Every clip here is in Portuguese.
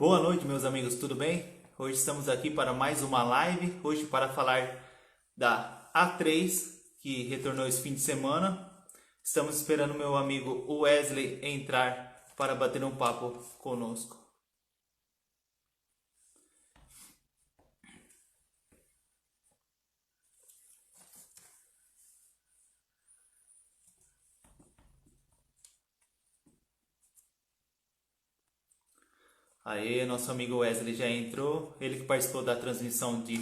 Boa noite, meus amigos, tudo bem? Hoje estamos aqui para mais uma live, hoje para falar da A3, que retornou esse fim de semana. Estamos esperando meu amigo Wesley entrar para bater um papo conosco. Aí, nosso amigo Wesley já entrou, ele que participou da transmissão de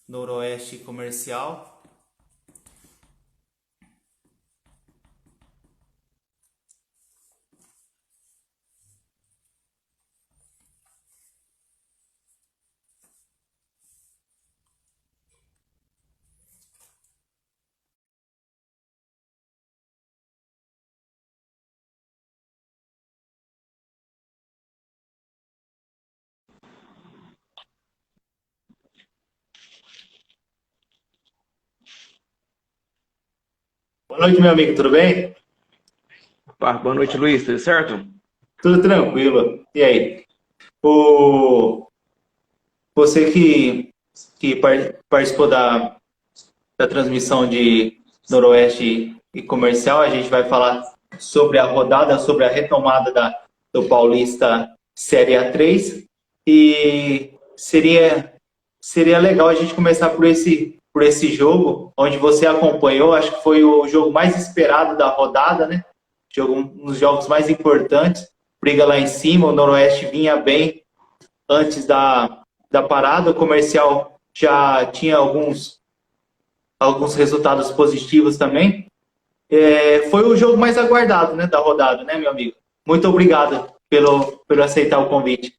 Noroeste Comercial. Boa noite, meu amigo, tudo bem? Opa, boa noite, Luiz. Tudo certo? Tudo tranquilo. E aí? O... Você que participou da transmissão de Noroeste e Comercial, a gente vai falar sobre a rodada, sobre a retomada do Paulista Série A3 e seria legal a gente começar por esse jogo, onde você acompanhou, acho que foi o jogo mais esperado da rodada, né? Um dos jogos mais importantes, briga lá em cima, o Noroeste vinha bem antes da parada, o Comercial já tinha alguns resultados positivos também. Foi o jogo mais aguardado, né, da rodada, né, meu amigo? Muito obrigado pelo aceitar o convite.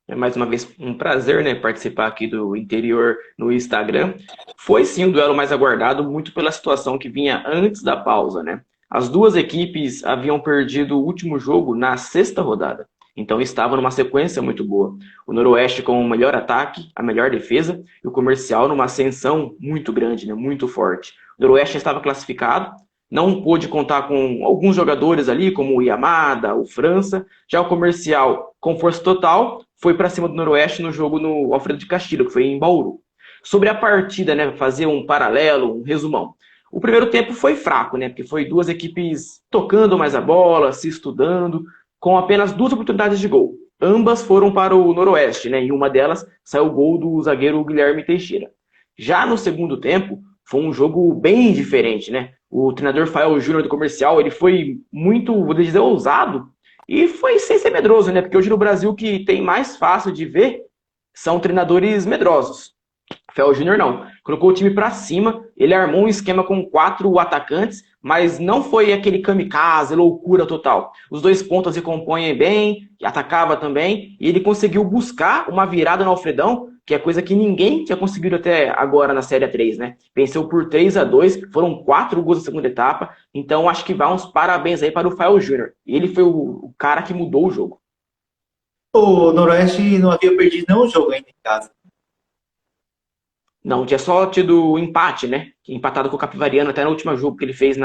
É mais uma vez um prazer, né, participar aqui do Interior no Instagram. Foi sim o duelo mais aguardado, muito pela situação que vinha antes da pausa, né? As duas equipes haviam perdido o último jogo na sexta rodada, então estava numa sequência muito boa. O Noroeste com o melhor ataque, a melhor defesa, e o Comercial numa ascensão muito grande, né, muito forte. O Noroeste estava classificado, não pôde contar com alguns jogadores ali, como o Yamada, o França. Já o Comercial, com força total, foi para cima do Noroeste no jogo no Alfredo de Castilho, que foi em Bauru. Sobre a partida, né, fazer um paralelo, um resumão. O primeiro tempo foi fraco, né, porque foi duas equipes tocando mais a bola, se estudando, com apenas duas oportunidades de gol. Ambas foram para o Noroeste, né, e uma delas saiu o gol do zagueiro Guilherme Teixeira. Já no segundo tempo, foi um jogo bem diferente, né? O treinador Fael Júnior do Comercial, ele foi muito, vou dizer, ousado e foi sem ser medroso, né? Porque hoje no Brasil o que tem mais fácil de ver são treinadores medrosos. Fel Júnior não. Colocou o time para cima, ele armou um esquema com 4 atacantes, mas não foi aquele kamikaze, loucura total. Os dois pontas se compõem bem, atacava também, e ele conseguiu buscar uma virada no Alfredão, que é coisa que ninguém tinha conseguido até agora na Série 3, né? Venceu por 3-2, foram 4 gols na segunda etapa, então acho que vai uns parabéns aí para o Fael Júnior. Ele foi o cara que mudou o jogo. O Noroeste não havia perdido nenhum jogo ainda em casa. Não, tinha só tido empate, né? Empatado com o Capivariano até no último jogo que ele fez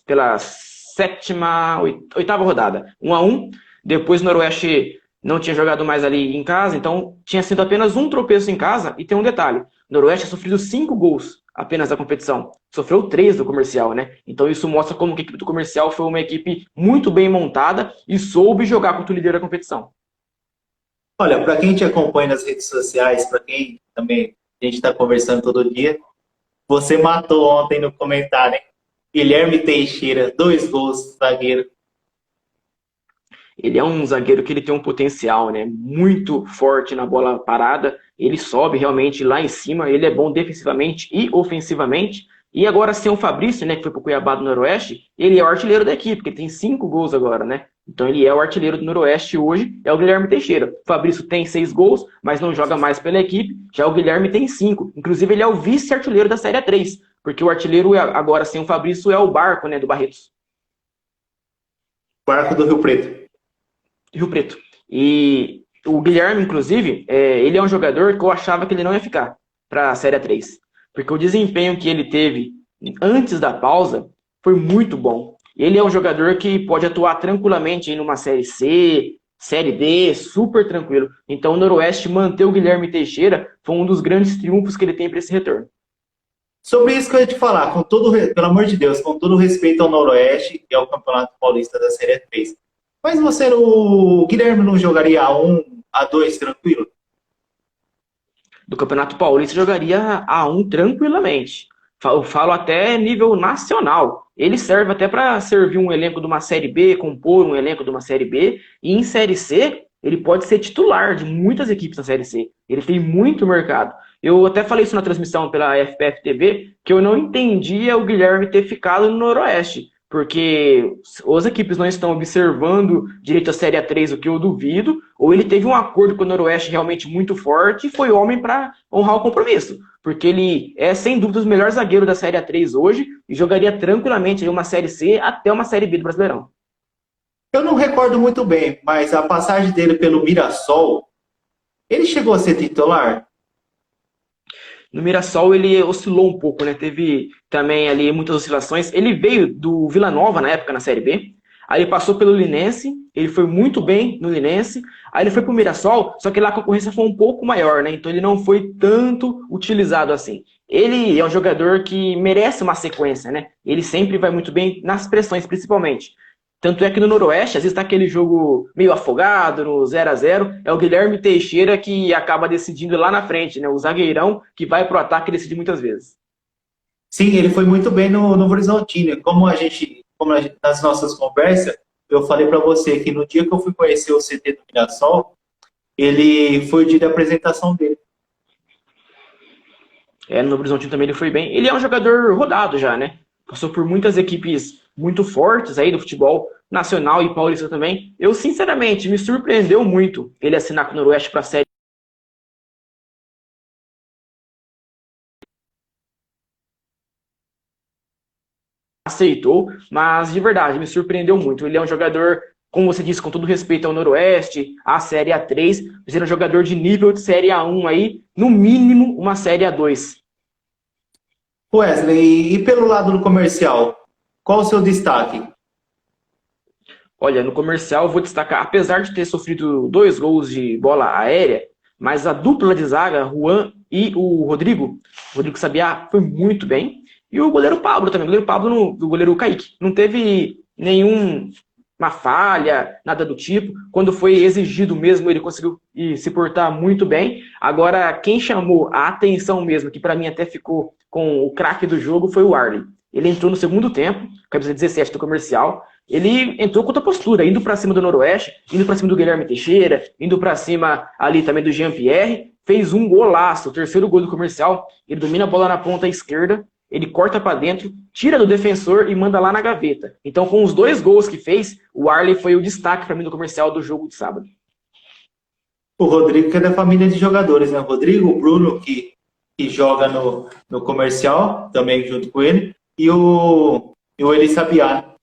pela sétima, oitava rodada. 1-1. Depois o Noroeste não tinha jogado mais ali em casa, então tinha sido apenas um tropeço em casa. E tem um detalhe: o Noroeste tinha sofrido 5 gols apenas da competição. Sofreu 3 do Comercial, né? Então isso mostra como que a equipe do Comercial foi uma equipe muito bem montada e soube jogar contra o líder da competição. Olha, para quem te acompanha nas redes sociais, para quem também a gente está conversando todo dia, você matou ontem no comentário, hein? Guilherme Teixeira, 2 gols, zagueiro. Ele é um zagueiro que ele tem um potencial, né, muito forte na bola parada. Ele sobe realmente lá em cima. Ele é bom defensivamente e ofensivamente. E agora sem o Fabrício, né, que foi para o Cuiabá do Noroeste, ele é o artilheiro da equipe, porque tem 5 gols agora, né? Então ele é o artilheiro do Noroeste hoje, é o Guilherme Teixeira. O Fabrício tem 6 gols, mas não joga mais pela equipe. Já o Guilherme tem 5. Inclusive ele é o vice-artilheiro da Série 3, porque o artilheiro agora sem o Fabrício é o Barco, né, do Barretos. Barco do Rio Preto. Rio Preto. E o Guilherme, inclusive, ele é um jogador que eu achava que ele não ia ficar para a Série 3. Porque o desempenho que ele teve antes da pausa foi muito bom. Ele é um jogador que pode atuar tranquilamente em uma Série C, Série D, super tranquilo. Então o Noroeste manter o Guilherme Teixeira foi um dos grandes triunfos que ele tem para esse retorno. Sobre isso que eu ia te falar, pelo amor de Deus, com todo respeito ao Noroeste e ao Campeonato Paulista da Série 3. Mas o Guilherme não jogaria A1, A2 tranquilo? Do Campeonato Paulista jogaria A1 tranquilamente. Eu falo até nível nacional. Ele serve até para servir um elenco de uma Série B, compor um elenco de uma Série B. E em Série C, ele pode ser titular de muitas equipes na Série C. Ele tem muito mercado. Eu até falei isso na transmissão pela FPF TV, que eu não entendia o Guilherme ter ficado no Noroeste. Porque as equipes não estão observando direito a Série A3, o que eu duvido, ou ele teve um acordo com o Noroeste realmente muito forte e foi homem para honrar o compromisso. Porque ele é, sem dúvida, o melhor zagueiro da Série A3 hoje e jogaria tranquilamente uma Série C até uma Série B do Brasileirão. Eu não recordo muito bem, mas a passagem dele pelo Mirassol, ele chegou a ser titular? No Mirassol ele oscilou um pouco, né? Teve também ali muitas oscilações. Ele veio do Vila Nova na época na Série B. Aí ele passou pelo Linense, ele foi muito bem no Linense. Aí ele foi pro Mirassol, só que lá a concorrência foi um pouco maior, né? Então ele não foi tanto utilizado assim. Ele é um jogador que merece uma sequência, né? Ele sempre vai muito bem nas pressões, principalmente. Tanto é que no Noroeste, às vezes tá aquele jogo meio afogado, no 0-0, é o Guilherme Teixeira que acaba decidindo lá na frente, né? O zagueirão que vai pro ataque e decide muitas vezes. Sim, ele foi muito bem no Novo Horizontino. Nas nossas conversas, eu falei para você que no dia que eu fui conhecer o CT do Mirassol, ele foi o dia da apresentação dele. No Novo Horizontino também ele foi bem. Ele é um jogador rodado já, né? Passou por muitas equipes muito fortes aí do futebol nacional e paulista também. Eu, sinceramente, me surpreendeu muito ele assinar com o Noroeste para a Série. Aceitou, mas de verdade, me surpreendeu muito. Ele é um jogador, como você disse, com todo respeito ao Noroeste, à Série A3, mas ele é um jogador de nível de Série A1 aí, no mínimo uma Série A2. Wesley, e pelo lado do comercial, qual o seu destaque? Olha, no comercial eu vou destacar, apesar de ter sofrido 2 gols de bola aérea, mas a dupla de zaga, Juan e o Rodrigo Sabiá, foi muito bem. E o goleiro Pablo também, o goleiro Kaique, não teve nenhuma falha, nada do tipo. Quando foi exigido mesmo, ele conseguiu se portar muito bem. Agora, quem chamou a atenção mesmo, que para mim até ficou com o craque do jogo, foi o Arley. Ele entrou no segundo tempo, camisa 17 do comercial. Ele entrou com outra postura, indo para cima do Noroeste, indo para cima do Guilherme Teixeira, indo para cima ali também do Jean-Pierre. Fez um golaço, o terceiro gol do comercial. Ele domina a bola na ponta esquerda, ele corta para dentro, tira do defensor e manda lá na gaveta. Então, com os 2 gols que fez, o Arley foi o destaque para mim do comercial do jogo de sábado. O Rodrigo, que é da família de jogadores, né? O Rodrigo, o Bruno, que joga no comercial, também junto com ele, e o Eli Sabiá.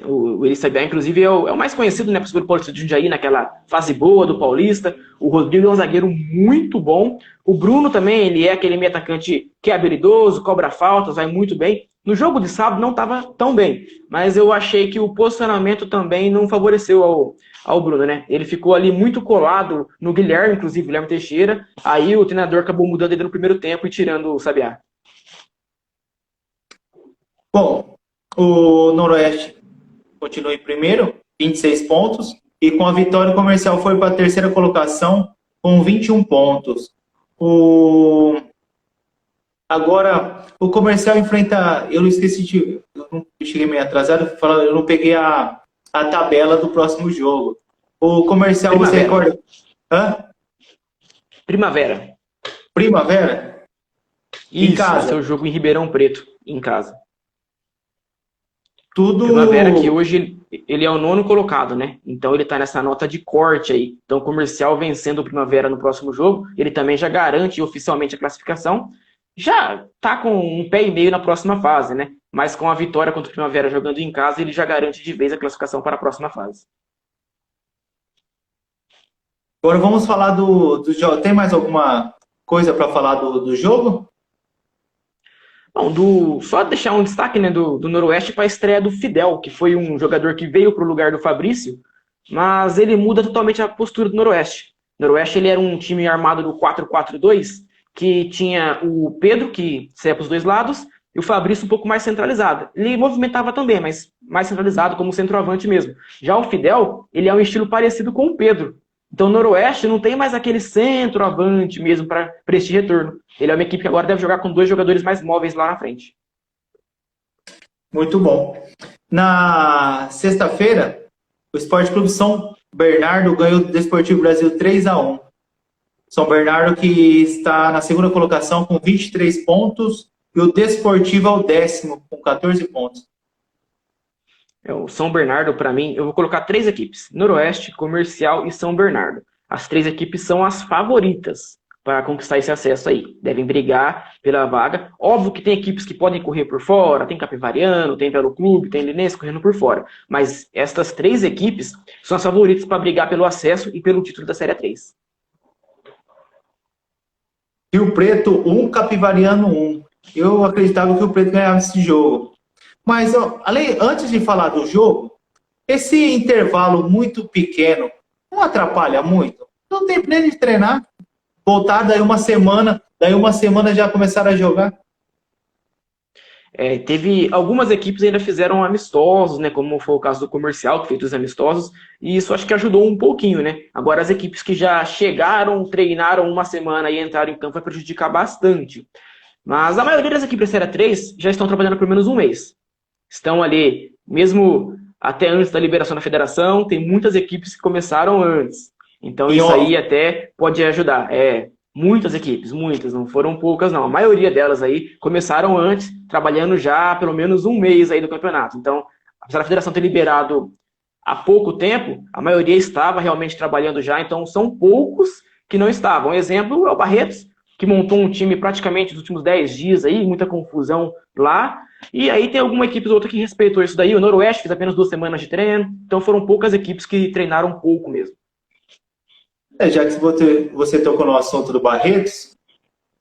O Eli Sabiá, inclusive, é o mais conhecido, né, pelo Paulista de Jundiaí, naquela fase boa do Paulista. O Rodrigo é um zagueiro muito bom. O Bruno também, ele é aquele meio atacante que é habilidoso, cobra faltas, vai muito bem. No jogo de sábado não estava tão bem, mas eu achei que o posicionamento também não favoreceu ao Bruno, né? Ele ficou ali muito colado no Guilherme, inclusive, Guilherme Teixeira. Aí o treinador acabou mudando ele no primeiro tempo e tirando o Sabiá. Bom, o Noroeste continua em primeiro, 26 pontos, e com a vitória o comercial foi para a terceira colocação com 21 pontos. Agora, o comercial enfrenta... Eu não esqueci eu cheguei meio atrasado, eu não peguei a tabela do próximo jogo. O comercial, Primavera. você recorda? Hã? Primavera. Primavera? Isso, Em casa. seu jogo em Ribeirão Preto, em casa. Tudo... Primavera que hoje ele é o 9º colocado, né? Então ele tá nessa nota de corte aí. Então o comercial vencendo o Primavera no próximo jogo, ele também já garante oficialmente a classificação. Já tá com um pé e meio na próxima fase, né? Mas com a vitória contra o Primavera jogando em casa, ele já garante de vez a classificação para a próxima fase. Agora vamos falar do jogo. Tem mais alguma coisa para falar do jogo? Bom, só deixar um destaque, né, do Noroeste para a estreia do Fidel, que foi um jogador que veio para o lugar do Fabrício, mas ele muda totalmente a postura do Noroeste. O Noroeste ele era um time armado no 4-4-2, que tinha o Pedro, que saía para os dois lados, e o Fabrício um pouco mais centralizado. Ele movimentava também, mas mais centralizado, como centroavante mesmo. Já o Fidel, ele é um estilo parecido com o Pedro. Então o Noroeste não tem mais aquele centroavante mesmo para este retorno. Ele é uma equipe que agora deve jogar com 2 jogadores mais móveis lá na frente. Muito bom. Na sexta-feira, o Sport Clube São Bernardo ganhou do Desportivo Brasil 3-1. São Bernardo que está na segunda colocação com 23 pontos e o Desportivo é o 10º com 14 pontos. O São Bernardo, para mim, eu vou colocar 3 equipes: Noroeste, Comercial e São Bernardo. As 3 equipes são as favoritas para conquistar esse acesso aí. Devem brigar pela vaga. Óbvio que tem equipes que podem correr por fora, tem Capivariano, tem Velo Clube, tem Linense correndo por fora. Mas estas 3 equipes são as favoritas para brigar pelo acesso e pelo título da Série 3. Rio Preto 1, Capivariano 1. Eu acreditava que o Rio Preto ganhava esse jogo. Mas, antes de falar do jogo, esse intervalo muito pequeno não atrapalha muito? Não tem tempo nem de treinar. Voltar daí uma semana já começaram a jogar. Teve algumas equipes ainda fizeram amistosos, né, como foi o caso do Comercial, que fez os amistosos, e isso acho que ajudou um pouquinho, né? Agora as equipes que já chegaram, treinaram uma semana e entraram em campo vai prejudicar bastante. Mas a maioria das equipes da Série 3 já estão trabalhando por menos um mês. Estão ali, mesmo até antes da liberação da federação, tem muitas equipes que começaram antes. Então isso aí até pode ajudar. Muitas equipes, muitas, não foram poucas não. A maioria delas aí começaram antes, trabalhando já pelo menos um mês aí do campeonato. Então, apesar da federação ter liberado há pouco tempo, a maioria estava realmente trabalhando já, então são poucos que não estavam. Um exemplo é o Barretos, que montou um time praticamente nos últimos 10 dias aí, muita confusão lá. E aí tem alguma equipe ou outra que respeitou isso daí. O Noroeste fez apenas 2 semanas de treino, então foram poucas equipes que treinaram um pouco mesmo. Já que você tocou no assunto do Barretos,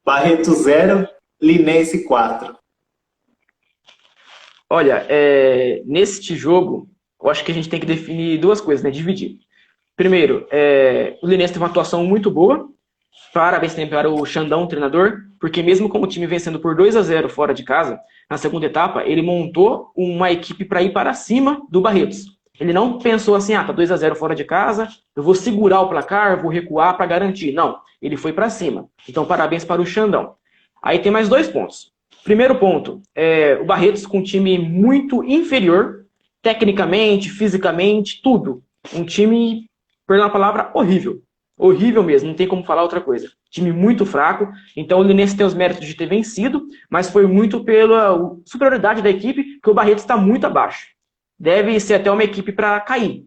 Barretos 0, Linense 4. Olha, neste jogo, eu acho que a gente tem que definir 2 coisas, né? Dividir. Primeiro, o Linense teve uma atuação muito boa. Parabéns também para o Xandão, treinador, porque mesmo com o time vencendo por 2-0 fora de casa, na segunda etapa, ele montou uma equipe para ir para cima do Barretos. Ele não pensou assim, tá 2-0 fora de casa, eu vou segurar o placar, vou recuar para garantir. Não, ele foi para cima. Então, parabéns para o Xandão. Aí tem mais 2 pontos. Primeiro ponto, o Barretos com um time muito inferior, tecnicamente, fisicamente, tudo. Um time, perdão a palavra, horrível. Horrível mesmo, não tem como falar outra coisa. Time muito fraco, então o Linense tem os méritos de ter vencido, mas foi muito pela superioridade da equipe, que o Barretos está muito abaixo. Deve ser até uma equipe para cair.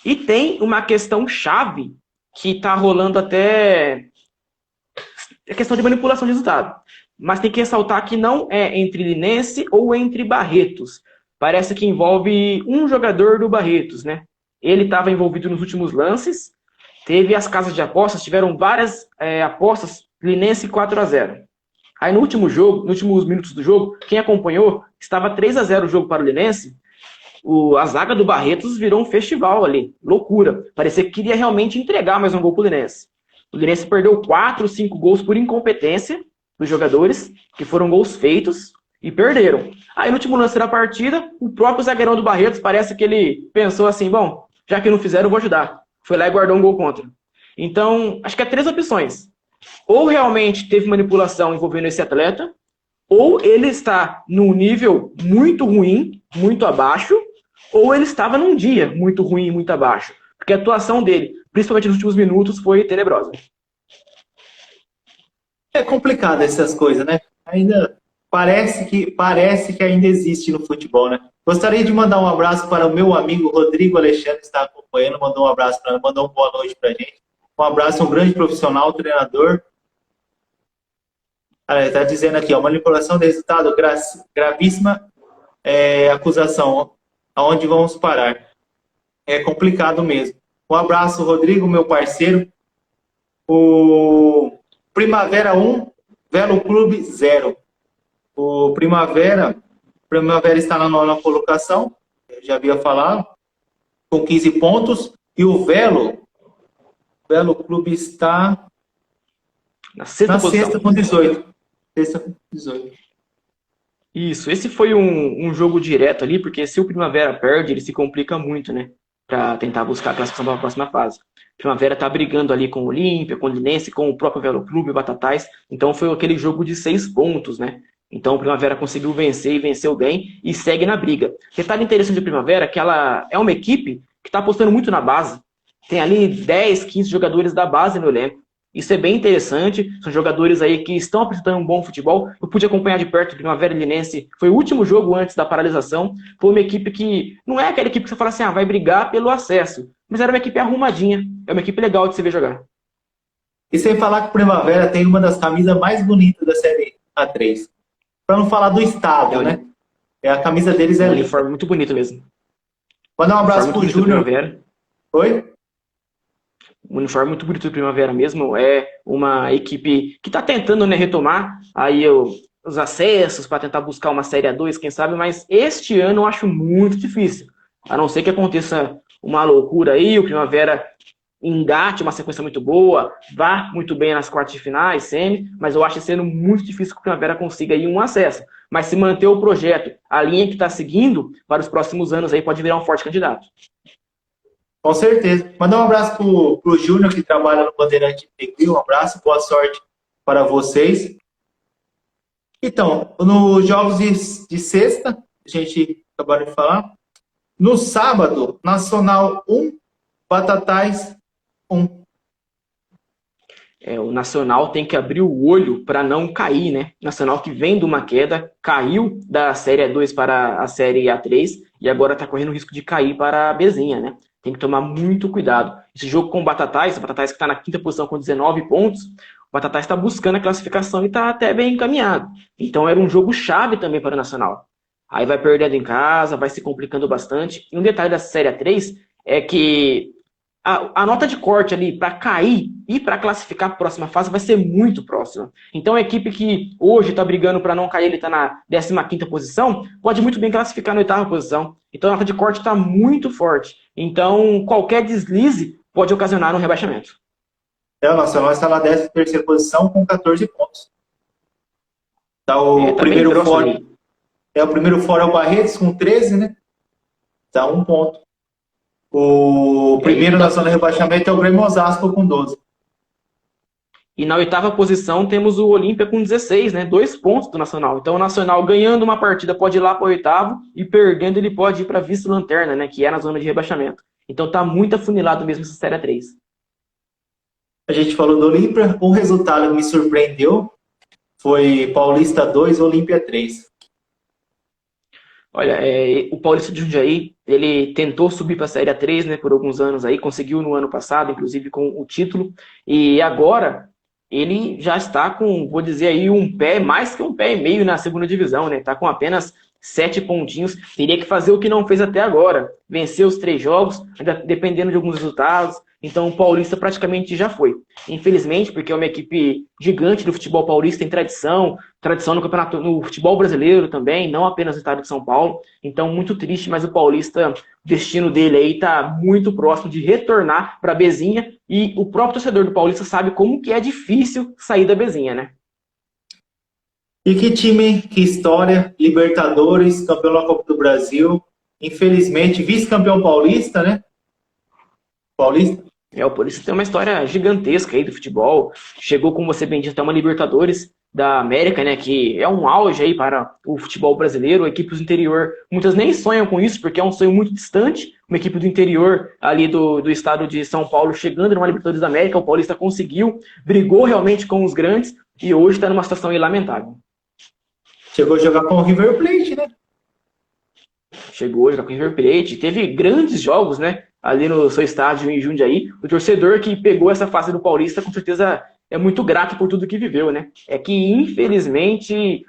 E tem uma questão chave que está rolando até a questão de manipulação de resultado. Mas tem que ressaltar que não é entre Linense ou entre Barretos. Parece que envolve um jogador do Barretos, né? Ele estava envolvido nos últimos lances. Teve as casas de apostas, tiveram várias apostas, Linense 4-0. Aí no último jogo, nos últimos minutos do jogo, quem acompanhou, estava 3-0 o jogo para o Linense, a zaga do Barretos virou um festival ali, loucura. Parecia que queria realmente entregar mais um gol para o Linense. O Linense perdeu 4, 5 gols por incompetência dos jogadores, que foram gols feitos, e perderam. Aí no último lance da partida, o próprio zagueirão do Barretos, parece que ele pensou assim, bom, já que não fizeram, eu vou ajudar. Foi lá e guardou um gol contra. Então, acho que há 3 opções. Ou realmente teve manipulação envolvendo esse atleta, ou ele está num nível muito ruim, muito abaixo, ou ele estava num dia muito ruim, muito abaixo. Porque a atuação dele, principalmente nos últimos minutos, foi tenebrosa. É complicado essas coisas, né? Ainda parece que ainda existe no futebol, né? Gostaria de mandar um abraço para o meu amigo Rodrigo Alexandre, que está acompanhando, mandou um abraço para mandou uma boa noite para a gente. Um abraço, um grande profissional, treinador. Está dizendo aqui, manipulação de resultado, gravíssima acusação. Aonde vamos parar? É complicado mesmo. Um abraço, Rodrigo, meu parceiro. O Primavera 1, Velo Clube 0. O Primavera está na 9ª colocação, eu já havia falado. com 15 pontos. E o Velo Clube está Na sexta na posição. sexta com 18. Sexta com 18. Isso, esse foi um jogo direto ali, porque se o Primavera perde, ele se complica muito, né? Para tentar buscar a classificação para a próxima fase. O Primavera tá brigando ali com o Olímpia, com o Linense, com o próprio Velo Clube, o Batatais. Então foi aquele jogo de 6 pontos, né? Então o Primavera conseguiu vencer e venceu bem e segue na briga. Detalhe interessante do Primavera é que ela é uma equipe que está apostando muito na base. Tem ali 10, 15 jogadores da base no elenco. Isso é bem interessante, são jogadores aí que estão apresentando um bom futebol. Eu pude acompanhar de perto o Primavera Linense, foi o último jogo antes da paralisação. Foi uma equipe que não é aquela equipe que você fala assim, vai brigar pelo acesso, mas era uma equipe arrumadinha, é uma equipe legal de se ver jogar. E sem falar que o Primavera tem uma das camisas mais bonitas da Série A3. Para não falar do estado, né? A camisa deles é um linda. uniforme muito bonito mesmo. Mandar um abraço pro Júnior. Oi? Um uniforme muito bonito do Primavera mesmo. É uma equipe que está tentando, né, retomar aí os acessos para tentar buscar uma Série A2, quem sabe, mas este ano eu acho muito difícil. A não ser que aconteça uma loucura aí, o Primavera engate uma sequência muito boa, vá muito bem nas quartas de finais, semi, mas eu acho sendo muito difícil que o Primavera consiga aí um acesso. Mas se manter o projeto, a linha que está seguindo, para os próximos anos aí pode virar um forte candidato. Com certeza. Mandar um abraço pro Júnior, que trabalha no Bandeirante Negri. Um abraço, boa sorte para vocês. Então, nos jogos de sexta, a gente acabou de falar. No sábado, Nacional 1, Batatais 1. O Nacional tem que abrir o olho para não cair, né? O Nacional que vem de uma queda, caiu da Série A2 para a Série A3 e agora está correndo o risco de cair para a Bezinha, né? Tem que tomar muito cuidado. Esse jogo com o Batatais que está na quinta posição com 19 pontos, o Batatais está buscando a classificação e está até bem encaminhado. Então era um jogo chave também para o Nacional. Aí vai perdendo em casa, vai se complicando bastante. E um detalhe da Série A3 é que a nota de corte ali para cair e para classificar a próxima fase vai ser muito próxima. Então a equipe que hoje está brigando para não cair, ele está na 15ª posição, pode muito bem classificar na 8ª posição. Então a nota de corte está muito forte. Então qualquer deslize pode ocasionar um rebaixamento. O Nacional está na 13ª posição com 14 pontos. Tá o primeiro fora. O primeiro fora é o Barretos com 13, né? Tá 1 ponto. O primeiro na zona de rebaixamento é o Grêmio Osasco com 12. E na 8ª posição temos o Olímpia com 16, né? 2 pontos do Nacional. Então o Nacional ganhando uma partida pode ir lá para o 8º e perdendo ele pode ir para a vice-lanterna, né? Que é na zona de rebaixamento. Então tá muito afunilado mesmo essa Série 3. A gente falou do Olímpia, um resultado que me surpreendeu foi Paulista 2, Olímpia 3. Olha, o Paulista de Jundiaí, ele tentou subir para a Série A3, né, por alguns anos aí, conseguiu no ano passado, inclusive com o título, e agora ele já está com, vou dizer aí, mais que um pé e meio na segunda divisão, né, está com apenas 7 pontinhos, teria que fazer o que não fez até agora, vencer os 3 jogos, ainda dependendo de alguns resultados, então o Paulista praticamente já foi. Infelizmente, porque é uma equipe gigante do futebol paulista, tem tradição no campeonato, no futebol brasileiro também, não apenas no estado de São Paulo, então muito triste, mas o Paulista, o destino dele aí está muito próximo de retornar para a Bezinha, e o próprio torcedor do Paulista sabe como que é difícil sair da Bezinha, né? E que time, que história, Libertadores, campeão da Copa do Brasil, infelizmente vice-campeão paulista, né? Paulista. O Paulista tem uma história gigantesca aí do futebol, chegou, como você bem disse, até uma Libertadores da América, né, que é um auge aí para o futebol brasileiro. Equipes do interior, muitas nem sonham com isso, porque é um sonho muito distante, uma equipe do interior ali do estado de São Paulo chegando numa Libertadores da América. O Paulista conseguiu, brigou realmente com os grandes e hoje está numa situação aí lamentável. Chegou a jogar com o River Plate, né? Chegou a jogar com o River Plate, teve grandes jogos, né, ali no seu estádio em Jundiaí. O torcedor que pegou essa fase do Paulista, com certeza é muito grato por tudo que viveu, né? É que, infelizmente,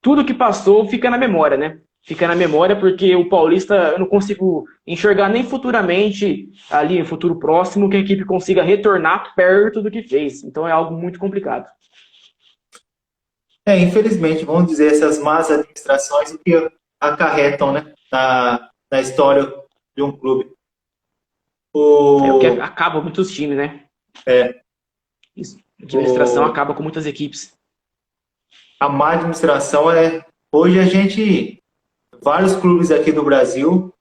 tudo que passou fica na memória, né? Fica na memória porque o Paulista, eu não consigo enxergar nem futuramente, ali no futuro próximo, que a equipe consiga retornar perto do que fez. Então é algo muito complicado. Infelizmente, vamos dizer, essas más administrações, o que acarretam, né, na história de um clube. É o que O, acaba muitos times, né? é, Isso. A administração o, acaba com muitas equipes. a má administração é. Hoje a gente. Vários clubes aqui do Brasil,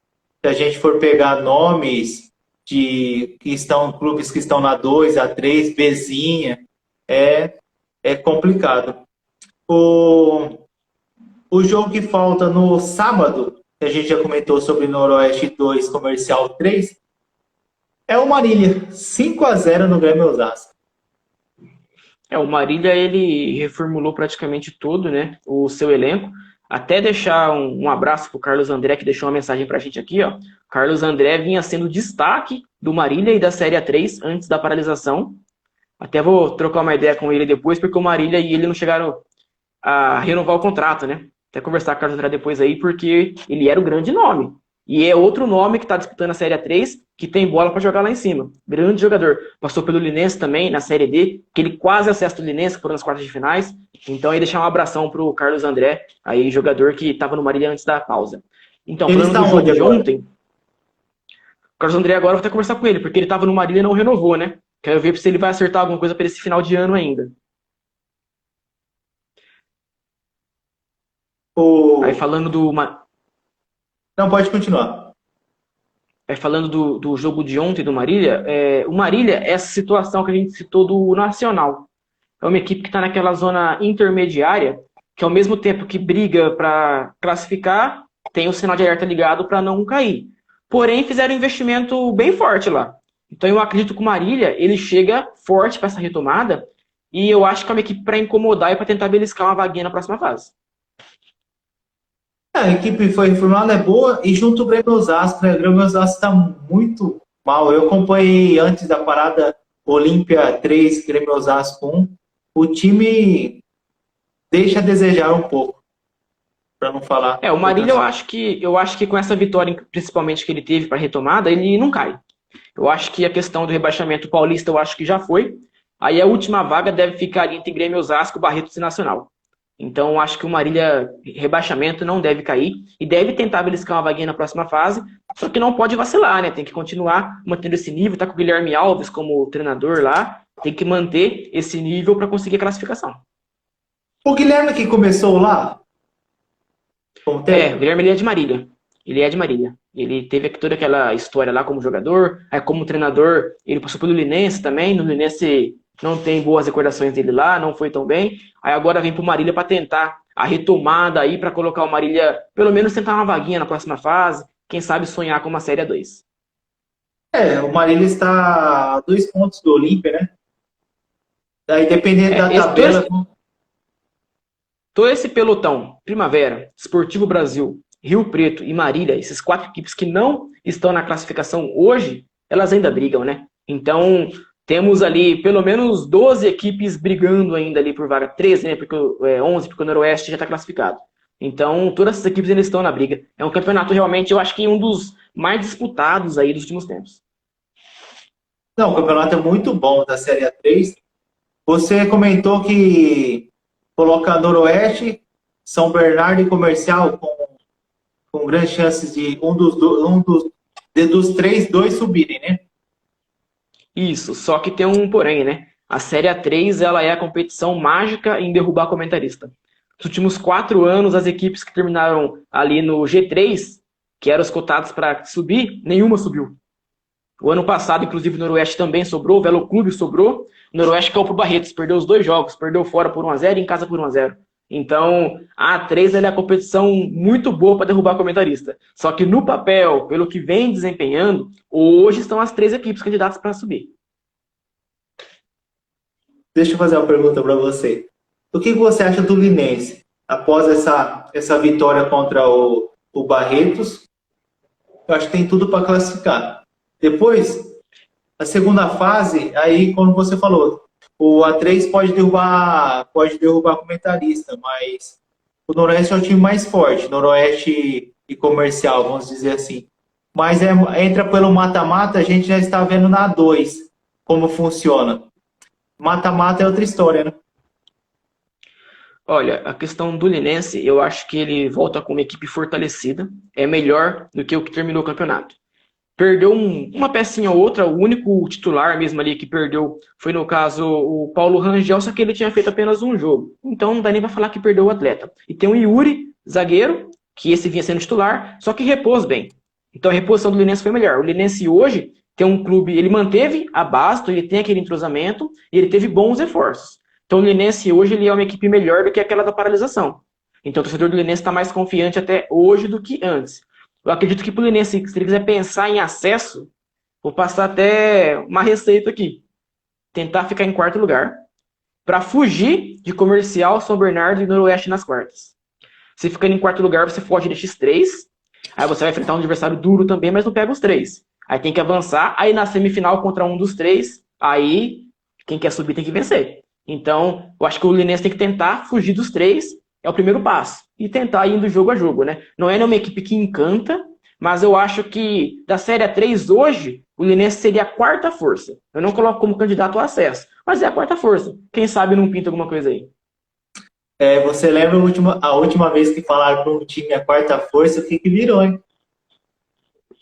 se a gente for pegar nomes de que estão clubes que estão na 2 a 3 Bzinha, é, é complicado. O, o jogo que falta no sábado, que a gente já comentou sobre Noroeste 2 Comercial 3 é o Marília, 5-0 no Grêmio Osasco. O Marília, ele reformulou praticamente todo, né, o seu elenco. Até deixar um abraço pro Carlos André, que deixou uma mensagem pra gente aqui, ó. Carlos André vinha sendo destaque do Marília e da Série A3 antes da paralisação. Até vou trocar uma ideia com ele depois, porque o Marília e ele não chegaram a renovar o contrato, né? Até conversar com o Carlos André depois aí, porque ele era o grande nome. E é outro nome que está disputando a Série A3, que tem bola para jogar lá em cima. Grande jogador. Passou pelo Linense também, na Série D, que ele quase acessa o Linense, que foram nas quartas de finais. Então, aí deixar um abração pro Carlos André, aí jogador que estava no Marília antes da pausa. Então, Ele falando está do onde jogo de agora? ontem, o Carlos André agora eu vou até conversar com ele, porque ele estava no Marília e não renovou, né? Quero ver se ele vai acertar alguma coisa para esse final de ano ainda. Aí O... falando do, Não, pode continuar. falando do jogo de ontem do Marília, o Marília é essa situação que a gente citou do Nacional. É uma equipe que está naquela zona intermediária, que ao mesmo tempo que briga para classificar, tem o sinal de alerta ligado para não cair. Porém, fizeram um investimento bem forte lá. Então eu acredito que o Marília ele chega forte para essa retomada e eu acho que é uma equipe para incomodar e para tentar beliscar uma vaguinha na próxima fase. A equipe foi reformulada, é boa, e junto o Grêmio Osasco, né? O Grêmio Osasco está muito mal. Eu acompanhei antes da parada Olímpia 3, Grêmio Osasco 1. O time deixa a desejar um pouco, para não falar O Marília outras. eu acho que com essa vitória, principalmente que ele teve para retomada, ele não cai. Eu acho que a questão do rebaixamento paulista eu acho que já foi. Aí a última vaga deve ficar ali entre Grêmio Osasco, Barretos e Nacional. Então eu acho que o Marília rebaixamento não deve cair e deve tentar beliscar uma vaguinha na próxima fase, só que não pode vacilar, né? Tem que continuar mantendo esse nível, tá com o Guilherme Alves como treinador lá, tem que manter esse nível para conseguir a classificação. O Guilherme que começou lá, como O técnico, Guilherme ele é de Marília. Ele é de Marília. Ele teve toda aquela história lá como jogador, aí como treinador, ele passou pelo Linense também, no Linense não tem boas recordações dele lá, não foi tão bem. Aí agora vem pro Marília para tentar a retomada aí para colocar o Marília, pelo menos tentar uma vaguinha na próxima fase, quem sabe sonhar com uma Série A2. o Marília está a 2 pontos do Olímpia, né? Aí dependendo da Esse, todo, tabela, esse, todo esse pelotão, Primavera, Esportivo Brasil, Rio Preto e Marília, esses quatro equipes que não estão na classificação hoje, elas ainda brigam, né? Então, temos ali pelo menos 12 equipes brigando ainda ali por vaga, 13, né? Porque 11, porque o Noroeste já está classificado. Então, todas essas equipes ainda estão na briga. É um campeonato realmente, eu acho que um dos mais disputados aí dos últimos tempos. não, o campeonato é muito bom da Série A3. Você comentou que coloca Noroeste, São Bernardo e Comercial com grandes chances de dos três, dois subirem, né? Isso, só que tem um porém, né? A Série A3, ela é a competição mágica em derrubar comentarista. Nos últimos 4 anos, as equipes que terminaram ali no G3, que eram os cotados para subir, nenhuma subiu. O ano passado, inclusive, o Noroeste também sobrou, o Velo Clube sobrou. O Noroeste caiu pro Barretos, perdeu os 2 jogos, perdeu fora por 1-0 e em casa por 1-0. Então, a A3 ela é a competição muito boa para derrubar comentarista. Só que no papel, pelo que vem desempenhando, hoje estão as 3 equipes candidatas para subir. Deixa eu fazer uma pergunta para você. O que você acha do Linense após essa vitória contra o Barretos? Eu acho que tem tudo para classificar. Depois, a segunda fase, aí, como você falou, o A3 pode derrubar comentarista, mas o Noroeste é o time mais forte, Noroeste e Comercial, vamos dizer assim. Mas entra pelo mata-mata, a gente já está vendo na 2 como funciona. Mata-mata é outra história, né? Olha, a questão do Linense, eu acho que ele volta com uma equipe fortalecida, é melhor do que o que terminou o campeonato. Perdeu uma pecinha ou outra, o único titular mesmo ali que perdeu foi, no caso, o Paulo Rangel, só que ele tinha feito apenas um jogo. Então não dá nem pra falar que perdeu o atleta. E tem o Yuri, zagueiro, que esse vinha sendo titular, só que repôs bem. Então a reposição do Linense foi melhor. O Linense hoje tem um clube, ele manteve a base, então ele tem aquele entrosamento, e ele teve bons reforços. Então o Linense hoje ele é uma equipe melhor do que aquela da paralisação. Então o torcedor do Linense está mais confiante até hoje do que antes. Eu acredito que para o Linense, se ele quiser pensar em acesso, vou passar até uma receita aqui. Tentar ficar em quarto lugar, para fugir de Comercial, São Bernardo e Noroeste nas quartas. Se ficando em quarto lugar, você foge de X3, aí você vai enfrentar um adversário duro também, mas não pega os três. Aí tem que avançar, aí na semifinal contra um dos três, aí quem quer subir tem que vencer. Então, eu acho que o Linense tem que tentar fugir dos três, é o primeiro passo. E tentar ir indo jogo a jogo, né? Não é uma equipe que encanta, mas eu acho que da Série A3 hoje, o Linense seria a quarta força. Eu não coloco como candidato ao acesso, mas é a quarta força. Quem sabe não pinta alguma coisa aí. Você lembra a última vez que falaram para um time a quarta força, o que que virou, hein?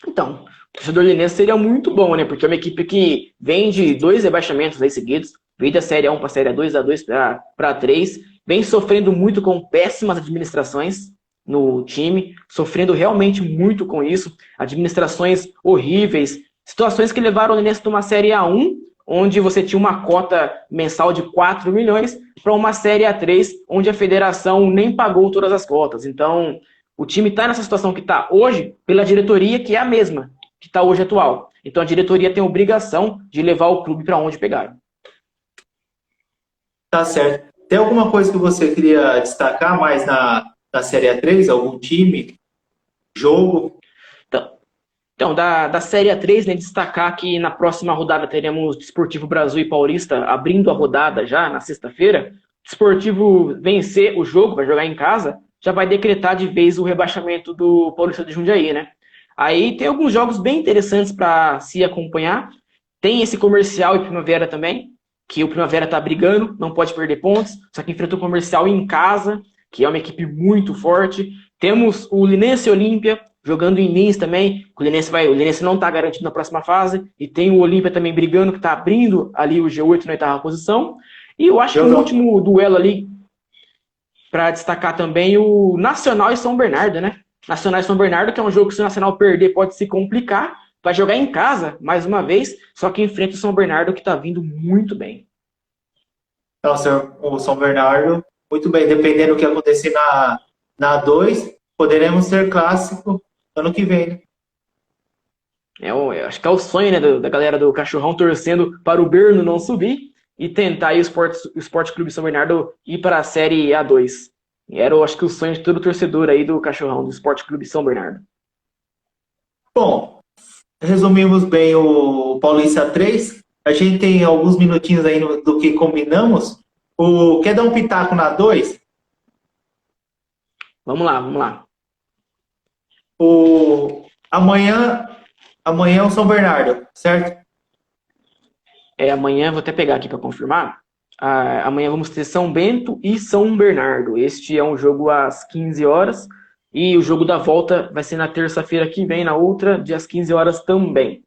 Então, o torcedor linense seria muito bom, né? Porque é uma equipe que vem de 2 rebaixamentos aí seguidos, veio da Série A1 para a Série A2, da 2 para a 3, vem sofrendo muito com péssimas administrações no time, sofrendo realmente muito com isso, administrações horríveis, situações que levaram o Linense de uma Série A1, onde você tinha uma cota mensal de 4 milhões, para uma Série A3, onde a federação nem pagou todas as cotas. Então, o time está nessa situação que está hoje pela diretoria, que é a mesma que está hoje atual. Então a diretoria tem a obrigação de levar o clube para onde pegaram. Tá certo. Tem alguma coisa que você queria destacar mais na Série A3? Algum time? Jogo? Então da Série A3, né, destacar que na próxima rodada teremos Desportivo Brasil e Paulista abrindo a rodada já na sexta-feira. Desportivo vencer o jogo, vai jogar em casa, já vai decretar de vez o rebaixamento do Paulista de Jundiaí, né? Aí tem alguns jogos bem interessantes para se acompanhar. Tem esse Comercial e Primavera também, que o Primavera tá brigando, não pode perder pontos, só que enfrenta o Comercial em casa, que é uma equipe muito forte. Temos o Linense e Olímpia jogando em Lins também. O Linense não está garantido na próxima fase, e tem o Olímpia também brigando, que está abrindo ali o G8 na oitava posição. E eu acho que o último duelo ali, para destacar também, o Nacional e São Bernardo, né? Nacional e São Bernardo, que é um jogo que se o Nacional perder pode se complicar, vai jogar em casa, mais uma vez, só que enfrenta o São Bernardo, que está vindo muito bem. Então, o São Bernardo, muito bem, dependendo do que acontecer na 2, poderemos ser clássico ano que vem, né? Eu acho que é o sonho, né, da galera do Cachorrão torcendo para o Berno não subir e tentar aí o Esporte Clube São Bernardo ir para a Série A2. Era, eu acho que o sonho de todo torcedor aí do Cachorrão, do Esporte Clube São Bernardo. Bom, resumimos bem o Paulista 3. A gente tem alguns minutinhos aí do que combinamos. Quer dar um pitaco na 2? Vamos lá. Amanhã é o São Bernardo, certo? Amanhã, vou até pegar aqui para confirmar. Amanhã vamos ter São Bento e São Bernardo. Este é um jogo às 15 horas. E o jogo da volta vai ser na terça-feira que vem, na outra, dia às 15 horas também.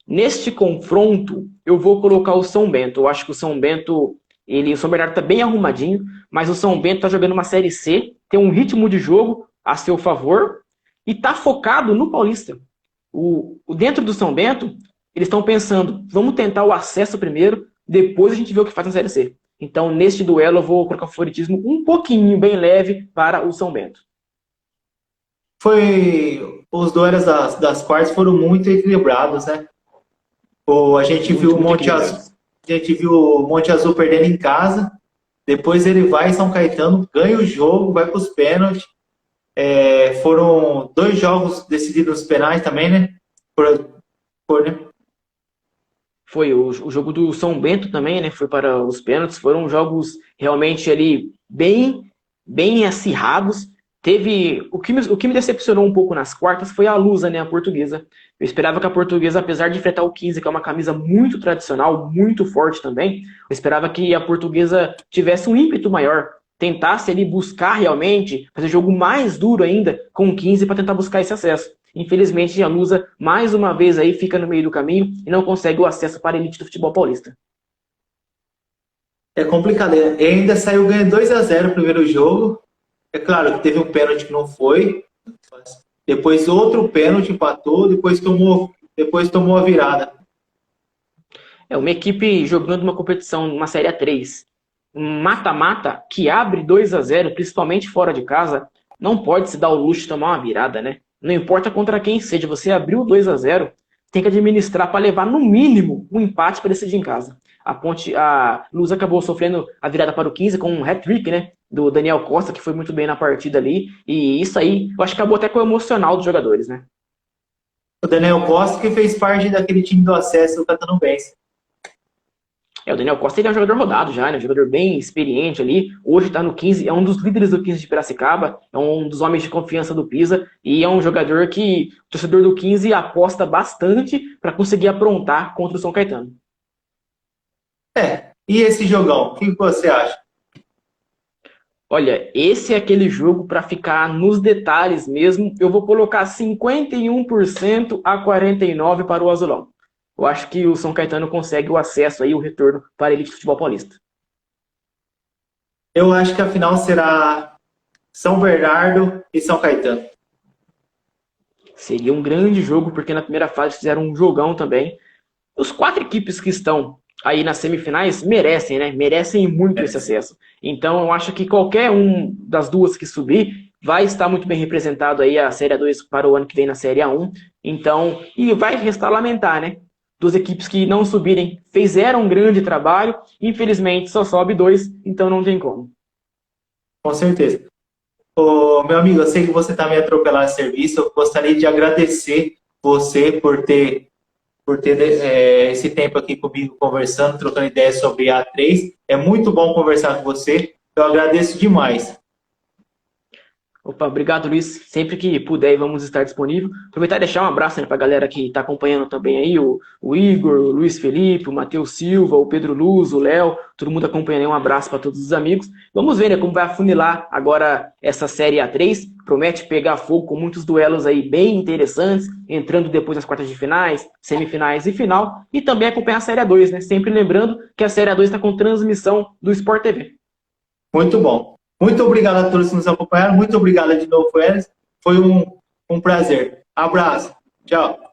Neste confronto, eu vou colocar o São Bento. Eu acho que o São Bento, o São Bernardo está bem arrumadinho, mas o São Bento está jogando uma Série C, tem um ritmo de jogo a seu favor e está focado no Paulista. Dentro do São Bento, eles estão pensando, vamos tentar o acesso primeiro, depois a gente vê o que faz na Série C. Então, neste duelo, eu vou colocar o favoritismo um pouquinho, bem leve, para o São Bento. Os duelos das quartas foram muito equilibrados, né? A gente viu o Monte Azul perdendo em casa, depois ele vai em São Caetano, ganha o jogo, vai para os pênaltis. Foram 2 jogos decididos nos penais também, né? Né? Foi o jogo do São Bento também, né? Foi para os pênaltis. Foram jogos realmente ali bem acirrados. O que me decepcionou um pouco nas quartas foi a Lusa, né? A Portuguesa. Eu esperava que a Portuguesa, apesar de enfrentar o 15, que é uma camisa muito tradicional, muito forte também, eu esperava que a Portuguesa tivesse um ímpeto maior, tentasse ali buscar realmente, fazer jogo mais duro ainda com o 15 para tentar buscar esse acesso. Infelizmente, a Lusa, mais uma vez, aí fica no meio do caminho e não consegue o acesso para a elite do futebol paulista. É complicado. E ainda saiu ganhando 2-0 o primeiro jogo. É claro que teve um pênalti que não foi. Depois outro pênalti empatou, depois tomou a virada. É uma equipe jogando uma competição, uma Série A3, um mata-mata que abre 2-0, principalmente fora de casa, não pode se dar o luxo de tomar uma virada, né? Não importa contra quem seja, você abriu 2-0, tem que administrar para levar no mínimo um empate para decidir em casa. A Luz acabou sofrendo a virada para o 15 com um hat-trick, né? Do Daniel Costa, que foi muito bem na partida ali. E isso aí, eu acho que acabou até com o emocional dos jogadores, né? O Daniel Costa que fez parte daquele time do acesso do Catatumbense. O Daniel Costa ele é um jogador rodado já, né? Um jogador bem experiente ali. Hoje está no 15, é um dos líderes do 15 de Piracicaba, é um dos homens de confiança do Pisa e é um jogador que o torcedor do 15 aposta bastante para conseguir aprontar contra o São Caetano. E esse jogão, o que você acha? Olha, esse é aquele jogo para ficar nos detalhes mesmo. Eu vou colocar 51% a 49% para o Azulão. Eu acho que o São Caetano consegue o acesso aí, o retorno para a elite do futebol paulista. Eu acho que a final será São Bernardo e São Caetano. Seria um grande jogo, porque na primeira fase fizeram um jogão também. Os 4 equipes que estão aí nas semifinais merecem, né? Merecem muito esse acesso. Então eu acho que qualquer um das duas que subir vai estar muito bem representado aí a Série A2 para o ano que vem na Série A1. Então, e vai restar lamentar, né? Duas equipes que não subirem fizeram um grande trabalho, infelizmente só sobe 2, então não tem como. Com certeza. Ô, meu amigo, eu sei que você está me atropelando de serviço, eu gostaria de agradecer você por ter esse tempo aqui comigo conversando, trocando ideias sobre a A3. É muito bom conversar com você, eu agradeço demais. Opa, obrigado, Luiz. Sempre que puder, vamos estar disponível. Aproveitar e deixar um abraço, né, para a galera que está acompanhando também aí, o Igor, o Luiz Felipe, o Matheus Silva, o Pedro Luz, o Léo, todo mundo acompanhando aí. Um abraço para todos os amigos. Vamos ver, né, como vai afunilar agora essa Série A3. Promete pegar fogo com muitos duelos aí bem interessantes, entrando depois nas quartas de finais, semifinais e final. E também acompanhar a Série A2, né? Sempre lembrando que a Série A2 está com transmissão do Sport TV. Muito bom. Muito obrigado a todos que nos acompanharam. Muito obrigado de novo, Elis. Foi um prazer. Abraço. Tchau.